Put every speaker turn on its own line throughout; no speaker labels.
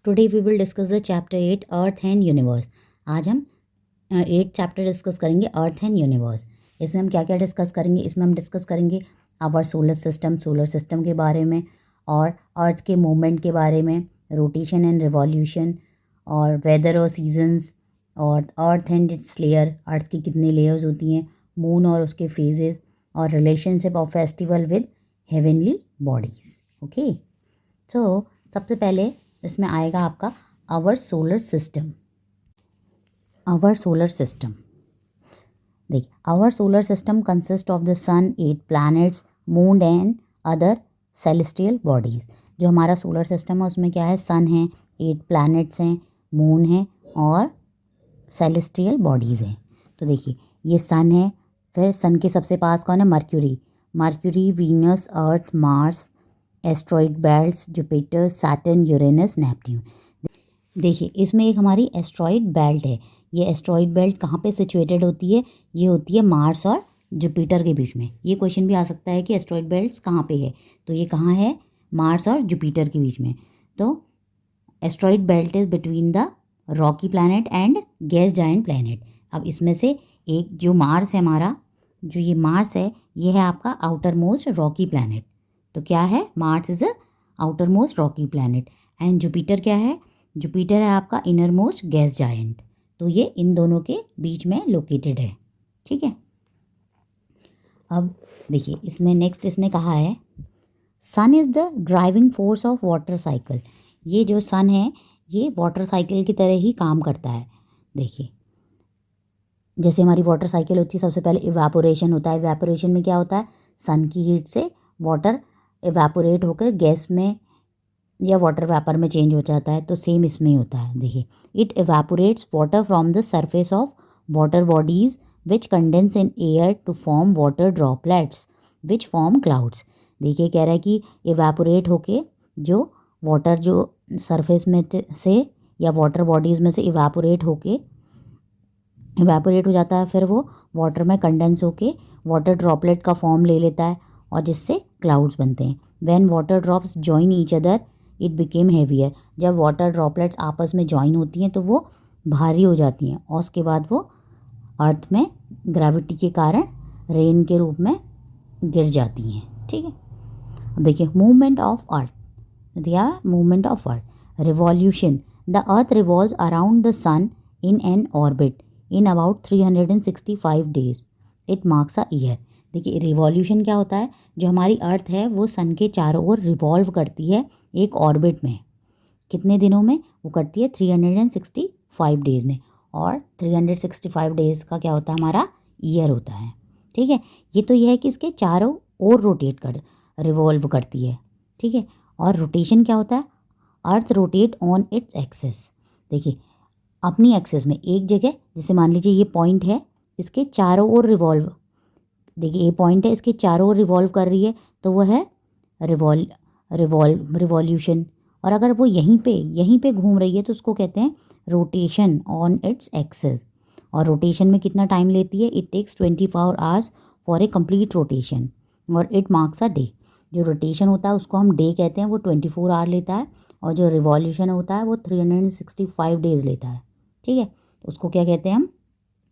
Today we will discuss the chapter 8 Earth and universe. आज हम 8 chapter discuss करेंगे अर्थ and universe. इसमें हम क्या क्या डिस्कस करेंगे? इसमें हम डिस्कस करेंगे आवर सोलर सिस्टम के बारे में, और अर्थ के मूवमेंट के बारे में, रोटेशन एंड रिवॉल्यूशन, और वेदर और सीजन्स, और अर्थ एंड इट्स लेयर, अर्थ की कितनी लेयर्स होती हैं, मून और उसके फेजेस, और relationship of festival with heavenly bodies. Okay, तो सबसे पहले इसमें आएगा आपका our solar system. Our solar system, देखिए, our solar system consist of the sun, 8 planets, moon and other celestial bodies. जो हमारा सोलर सिस्टम है उसमें क्या है? सन है, 8 प्लैनेट्स हैं, मून है और सेलेस्टियल बॉडीज़ हैं। तो देखिए, ये सन है, फिर सन के सबसे पास कौन है? Mercury, Venus, Earth, Mars, asteroid belts, Jupiter, Saturn, Uranus, Neptune. देखिए, इसमें एक हमारी एस्ट्रॉइड बेल्ट है। ये एस्ट्रॉइड बेल्ट कहाँ पे सिचुएटेड होती है? ये होती है मार्स और जुपिटर के बीच में। ये क्वेश्चन भी आ सकता है कि एस्ट्रॉइड बेल्ट्स कहाँ पे है, तो ये कहाँ है? मार्स और जुपिटर के बीच में। तो asteroid belt is between the Rocky planet and gas giant planet. अब इसमें से एक जो मार्स है हमारा, जो ये मार्स है, ये है आपका आउटर मोस्ट रॉकी प्लैनेट। तो क्या है? Mars is a outer most Rocky planet. And Jupiter क्या है? जुपिटर है आपका इनर मोस्ट गैस जायंट। तो ये इन दोनों के बीच में लोकेटेड है। ठीक है, अब देखिए, इसमें नेक्स्ट इसने कहा है sun is the driving force of water cycle. ये जो सन है ये वाटर साइकिल की तरह ही काम करता है। देखिए, जैसे हमारी वाटर साइकिल होती है, सबसे पहले इवेपोरेशन होता है। इवेपोरेशन में क्या होता है? सन की हीट से वाटर इवेपोरेट होकर गैस में या वाटर वेपर में चेंज हो जाता है। तो सेम इसमें ही होता है। देखिए, it evaporates water from the surface of water bodies which condense in air to form water droplets which form clouds. देखिए, कह रहा है कि इवेपोरेट होके जो वाटर जो सरफेस में से या वाटर बॉडीज़ में से इवेपोरेट हो जाता है, फिर वो वाटर में कंडेंस होके वाटर ड्रॉपलेट का फॉर्म ले लेता है और जिससे क्लाउड्स बनते हैं। When water drops join each other it became heavier. जब वाटर ड्रॉपलेट्स आपस में जॉइन होती हैं तो वो भारी हो जाती हैं और उसके बाद वो अर्थ में ग्रेविटी के कारण रेन के रूप में गिर जाती हैं। ठीक है, अब देखिए, मूवमेंट ऑफ अर्थ या movement of Earth revolution. The Earth revolves around the sun in an orbit in about 365 days. It marks a year. देखिए, रिवॉल्यूशन क्या होता है? जो हमारी अर्थ है वो सन के चारों ओर रिवॉल्व करती है एक ऑर्बिट में। कितने दिनों में? वो करती है 365 डेज़ में। और 365 डेज़ का क्या होता है? हमारा ईयर होता है। ठीक है, ये तो यह है कि इसके चारों ओर रिवॉल्व करती है। ठीक है, और रोटेशन क्या होता है? Earth rotate on its access. देखिए, अपनी एक्सेस में एक जगह, जैसे मान लीजिए ये पॉइंट है, इसके चारों ओर रिवॉल्व, देखिए ये पॉइंट है, इसके चारों ओर रिवॉल्व कर रही है, तो वह है रिवॉल्यूशन। और अगर वो यहीं पे घूम रही है तो उसको कहते हैं रोटेशन ऑन इट्स एक्सेस। और रोटेशन में कितना टाइम लेती है? It takes 24 hours for a complete rotation और इट मार्क्स अ डे। जो रोटेशन होता है उसको हम डे कहते हैं, वो 24 आवर लेता है। और जो रिवॉल्यूशन होता है वो 365 डेज़ लेता है। ठीक है, तो उसको क्या कहते हैं हम?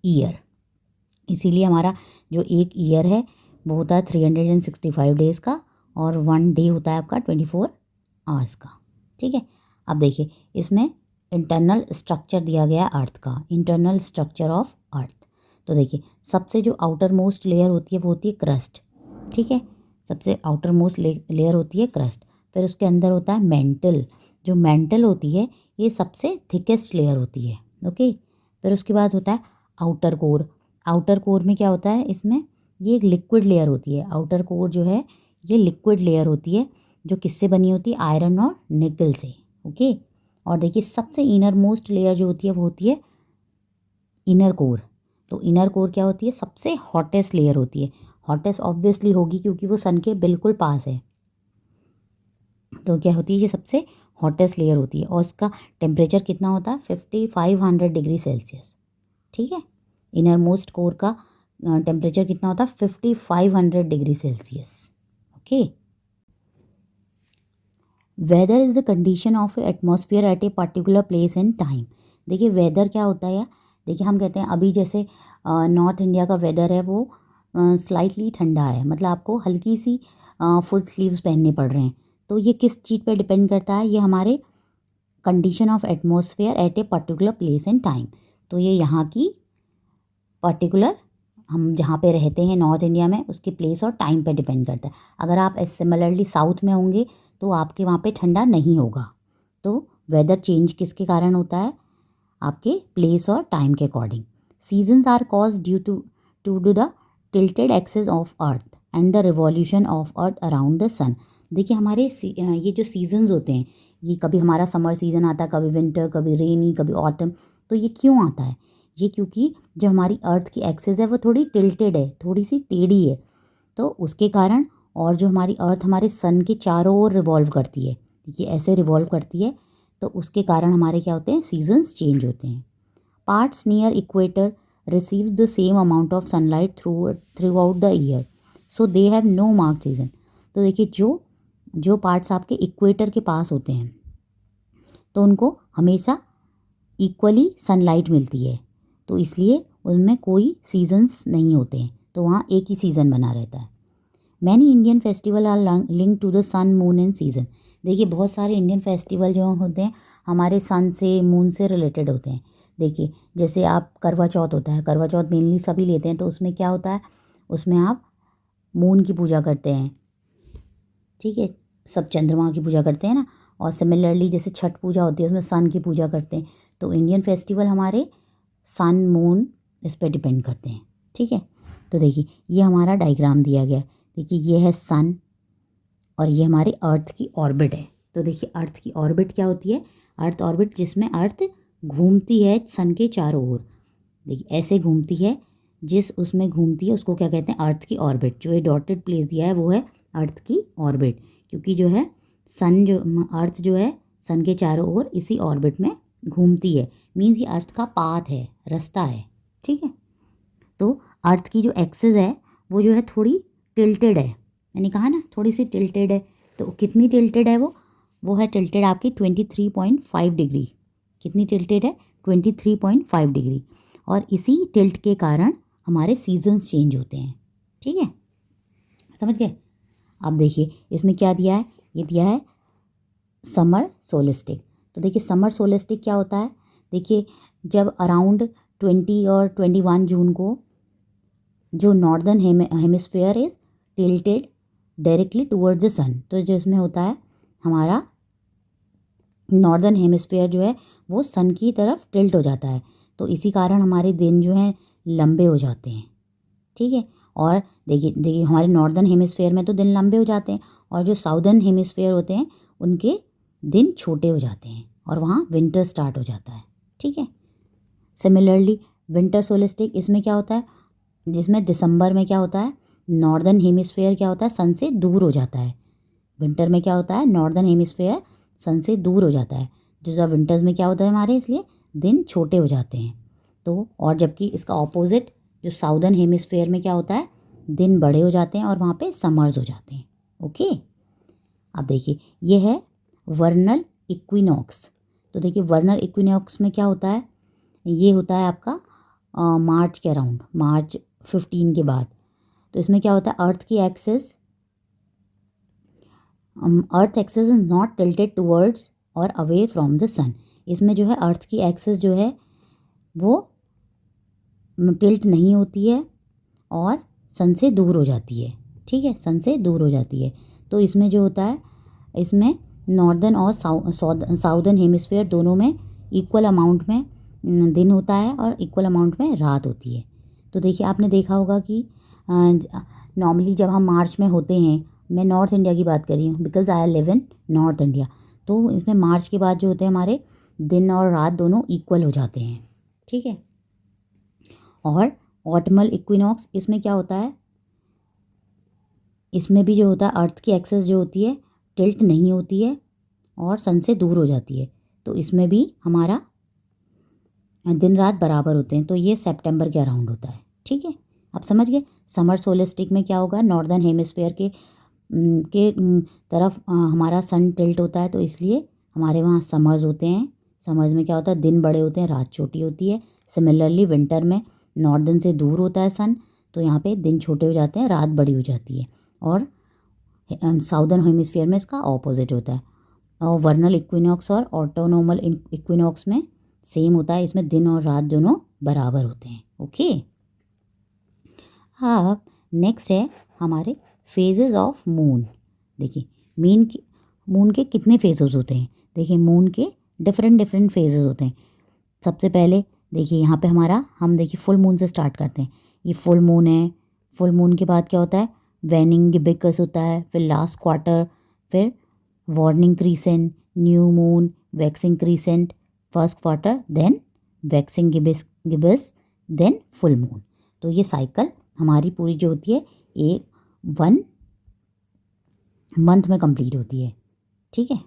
ईयर। इसीलिए हमारा जो एक ईयर है वो होता है 365 डेज़ का, और 1 डे होता है आपका 24 आवर्स का। ठीक है, अब देखिए, इसमें इंटरनल स्ट्रक्चर दिया गया अर्थ का, इंटरनल स्ट्रक्चर ऑफ अर्थ। तो देखिए, सबसे जो आउटर मोस्ट लेयर होती है वो होती है क्रस्ट। ठीक है, सबसे आउटर मोस्ट लेयर होती है क्रस्ट। फिर उसके अंदर होता है मेंटल। जो मेंटल होती है ये सबसे थिकेस्ट लेयर होती है। ओके, फिर उसके बाद होता है आउटर कोर। आउटर कोर में क्या होता है? इसमें ये एक लिक्विड लेयर होती है। आउटर कोर जो है ये लिक्विड लेयर होती है, जो किससे बनी होती है? आयरन और निकल से। ओके, और देखिए, सबसे इनर मोस्ट लेयर जो होती है वो होती है इनर कोर। तो इनर कोर क्या होती है? सबसे हॉटेस्ट लेयर होती है। हॉटेस्ट ऑब्वियसली होगी क्योंकि वो सन के बिल्कुल पास है। तो क्या होती है? ये सबसे हॉटेस्ट लेयर होती है और उसका टेम्परेचर कितना होता है? 5500 डिग्री सेल्सियस। ठीक है, इनर मोस्ट कोर का टेम्परेचर कितना होता है? 5500 degree Celsius. Okay, weather is the condition of atmosphere at a particular place and time. देखिए वेदर क्या होता है, देखिए हम कहते हैं अभी जैसे नॉर्थ इंडिया का वेदर है वो स्लाइटली ठंडा है, मतलब आपको हल्की सी फुल स्लीव्स पहनने पड़ रहे हैं। तो ये किस चीज़ पे डिपेंड करता है, ये हमारे condition of atmosphere at a particular place and time. तो ये यहाँ की पर्टिकुलर हम जहाँ पे रहते हैं नॉर्थ इंडिया में उसके प्लेस और टाइम पे डिपेंड करता है। अगर आप सिमिलरली साउथ में होंगे तो आपके वहाँ पे ठंडा नहीं होगा। तो वेदर चेंज किसके कारण होता है, आपके प्लेस और टाइम के according. Seasons are cause due to the tilted axis of earth and the revolution of earth around the sun. देखिए हमारे ये जो सीजन्स होते हैं, ये कभी हमारा समर सीज़न आता है, कभी विंटर, कभी रेनी, कभी ऑटम। तो ये क्यों आता है, ये क्योंकि जो हमारी अर्थ की एक्सेस है वो थोड़ी टिल्टेड है, थोड़ी सी टेढ़ी है। तो उसके कारण, और जो हमारी अर्थ हमारे सन के चारों ओर रिवॉल्व करती है, ये ऐसे रिवॉल्व करती है, तो उसके कारण हमारे क्या होते हैं, सीजन्स चेंज होते हैं। Parts near equator receive the same amount of sunlight throughout the year, so they have no mark season. तो देखिए जो जो पार्ट्स आपके इक्वेटर के पास होते हैं तो उनको हमेशा इक्वली सनलाइट मिलती है, तो इसलिए उनमें कोई सीजन्स नहीं होते हैं, तो वहाँ एक ही सीज़न बना रहता है। Many Indian festival are link to the sun moon and season. देखिए बहुत सारे इंडियन फेस्टिवल जो होते हैं हमारे सन से मून से रिलेटेड होते हैं। देखिए जैसे आप करवा चौथ होता है, करवा चौथ मेनली सभी लेते हैं, तो उसमें क्या होता है, उसमें आप मून की पूजा करते हैं, ठीक है, सब चंद्रमा की पूजा करते हैं ना। और सिमिलरली जैसे छठ पूजा होती है उसमें सन की पूजा करते हैं। तो इंडियन फेस्टिवल हमारे सन मून इस पर डिपेंड करते हैं, ठीक है। तो देखिए ये हमारा डायग्राम दिया गया है, देखिए ये है सन और ये हमारे अर्थ की ऑर्बिट है। तो देखिए अर्थ की ऑर्बिट क्या होती है, अर्थ ऑर्बिट जिसमें अर्थ घूमती है सन के चारों ओर, देखिए ऐसे घूमती है, जिस उसमें घूमती है उसको क्या कहते हैं, अर्थ की ऑर्बिट। जो ये डॉटेड प्लेस दिया है वो है अर्थ की ऑर्बिट, क्योंकि जो है सन जो अर्थ जो है सन के चारों ओर इसी ऑर्बिट में घूमती है, मीन्स ये अर्थ का पाथ है, रास्ता है, ठीक है। तो अर्थ की जो एक्सिस है वो जो है थोड़ी टिल्टेड है, मैंने कहा ना थोड़ी सी टिल्टेड है। तो कितनी टिल्टेड है वो है टिल्टेड आपकी 23.5 डिग्री। कितनी टिल्टेड है, 23.5 डिग्री। और इसी टिल्ट के कारण हमारे सीजन्स चेंज होते हैं, ठीक है, समझ गए। अब देखिए इसमें क्या दिया है, ये दिया है समर सोलिस्टिक। तो देखिए समर सोलिस्टिक क्या होता है, देखिए जब अराउंड 20 और 21 जून को जो northern hemisphere is tilted directly towards the sun, तो जो इसमें होता है हमारा नॉर्दर्न हेमिस्फेयर जो है वो सन की तरफ टिल्ट हो जाता है, तो इसी कारण हमारे दिन जो हैं लंबे हो जाते हैं, ठीक है। और देखिए देखिए हमारे नॉर्दर्न हेमिस्फेयर में तो दिन लंबे हो जाते हैं, और जो साउदर्न हेमिस्फेयर होते हैं उनके दिन छोटे हो जाते हैं और वहाँ विंटर स्टार्ट हो जाता है, ठीक है। सिमिलरली विंटर सोलिस्टिक इसमें क्या होता है, जिसमें दिसंबर में क्या होता है, नॉर्दर्न हेमिस्फेयर क्या होता है, सन से दूर हो जाता है। विंटर में क्या होता है, नॉर्दर्न हेमिस्फेयर सन से दूर हो जाता है, जो विंटर्स में क्या होता है हमारे, इसलिए दिन छोटे हो जाते हैं। तो और जबकि इसका ऑपोजिट जो साउदर्न हेमिस्फेयर में क्या होता है, दिन बड़े हो जाते हैं और वहाँ पे समर्स हो जाते हैं, ओके। अब देखिए ये है वर्नल इक्विनॉक्स। तो देखिए वर्नल इक्विनॉक्स में क्या होता है, ये होता है आपका मार्च के अराउंड, मार्च 15 के बाद। तो इसमें क्या होता है, earth axis is not tilted towards और अवे फ्रॉम द सन। इसमें जो है अर्थ की एक्सेस जो है वो टिल्ट नहीं होती है और सन से दूर हो जाती है, ठीक है, सन से दूर हो जाती है। तो इसमें जो होता है, इसमें नॉर्दर्न और साउदर्न हेमिस्फेयर दोनों में इक्वल अमाउंट में दिन होता है और इक्वल अमाउंट में रात होती है। तो देखिए आपने देखा होगा कि नॉर्मली जब हम मार्च में होते हैं, मैं नॉर्थ इंडिया की बात कर रही हूँ because I live in north India, तो इसमें मार्च के बाद जो होते हैं हमारे दिन और रात दोनों इक्वल हो जाते हैं, ठीक है। और ऑटमल इक्विनॉक्स इसमें क्या होता है, इसमें भी जो होता है अर्थ की एक्सेस जो होती है टिल्ट नहीं होती है और सन से दूर हो जाती है, तो इसमें भी हमारा दिन रात बराबर होते हैं। तो ये सितंबर के अराउंड होता है, ठीक है। आप समझ गए। समर सोलिस्टिक में क्या होगा, नॉर्दर्न हेमिस्फेयर के के तरफ हमारा सन टिल्ट होता है, तो इसलिए हमारे वहाँ समर्स होते हैं। समर्स में क्या होता है, दिन बड़े होते हैं, रात छोटी होती है। सिमिलरली विंटर में नॉर्दर्न से दूर होता है सन, तो यहाँ पे दिन छोटे हो जाते हैं, रात बड़ी हो जाती है। और साउदर्न हेमिस्फीयर में इसका ऑपोजिट होता है। और वर्नल इक्विनॉक्स और ऑटोनोमल इक्विनॉक्स में सेम होता है, इसमें दिन और रात दोनों बराबर होते हैं। ओके, अब नेक्स्ट है हमारे फेजेस ऑफ मून। देखिए मून के कितने फेजेस होते हैं। देखिए मून के डिफरेंट डिफरेंट फेजेस होते हैं। सबसे पहले देखिए यहाँ पे हम देखिए फुल मून से स्टार्ट करते हैं। ये फुल मून है। फुल मून के बाद क्या होता है, वेनिंग गिबिकस होता है, फिर लास्ट क्वार्टर, फिर waning crescent, new moon, waxing crescent, first quarter, then waxing gibbous, then full moon. तो ये साइकिल हमारी पूरी जो होती है ये 1 मंथ में कंप्लीट होती है। ठीक है,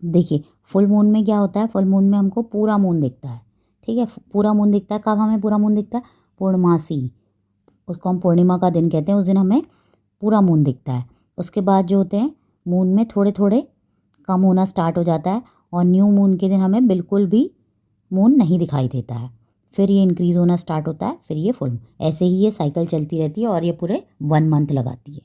देखिए फुल मून में क्या होता है, फुल मून में हमको पूरा मून दिखता है। ठीक है, पूरा मून दिखता है। कब हमें पूरा मून दिखता है, पूर्णमासी, उसको हम पूर्णिमा का दिन कहते हैं, उस दिन हमें पूरा मून दिखता है। उसके बाद जो होते हैं मून में थोड़े थोड़े कम होना स्टार्ट हो जाता है, और न्यू मून के दिन हमें बिल्कुल भी मून नहीं दिखाई देता है। फिर ये इंक्रीज़ होना स्टार्ट होता है, फिर ये फुल। ऐसे ही ये साइकिल चलती रहती है और ये पूरे 1 मंथ लगाती है।